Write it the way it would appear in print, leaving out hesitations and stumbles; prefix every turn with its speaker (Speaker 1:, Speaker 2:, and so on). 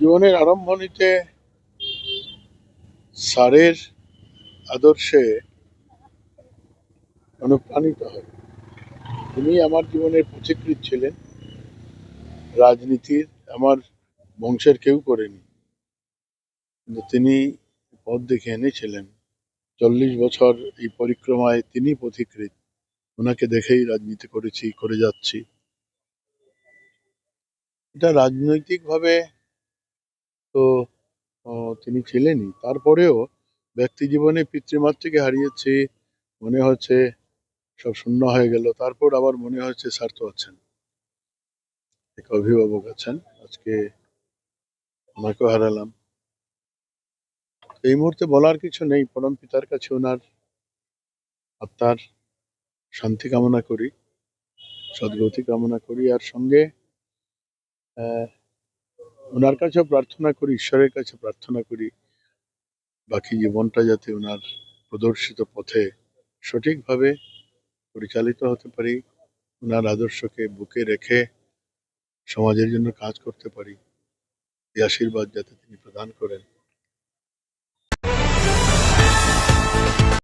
Speaker 1: জীবনের আরম্ভণীতে স্যারের আদর্শে অনুপ্রাণিত হয়। তিনি আমার জীবনের পথিকৃৎ ছিলেন। রাজনীতির আমার বংশের কেউ করেনি, কিন্তু তিনি পথ দেখে এনেছিলেন। 40 বছর এই পরিক্রমায় তিনি পথিকৃৎ। ওনাকে দেখেই রাজনীতি করেছি, করে যাচ্ছি। এটা রাজনৈতিকভাবে তো তিনি ছিলেনই, তারপরেও ব্যক্তি জীবনে পিতৃমাতৃকে হারিয়েছি, মনে হচ্ছে সব শূন্য হয়ে গেল। তারপর আবার মনে হচ্ছে স্যার তো আছেন, এক অভিভাবক আছেন। আজকে ওনাকেও হারালাম। এই মুহূর্তে বলার কিছু নেই। পরম পিতার কাছে ওনার আত্মার শান্তি কামনা করি, সদ্গতি কামনা করি, আর সঙ্গে আহ, ওনার কাছেও প্রার্থনা করি, ঈশ্বরের কাছে প্রার্থনা করি বাকি জীবনটা যাতে ওনার প্রদর্শিত পথে সঠিকভাবে পরিচালিত হতে পারি, ওনার আদর্শকে বুকে রেখে সমাজের জন্য কাজ করতে পারি। এই আশীর্বাদ যাতে তিনি প্রদান করেন।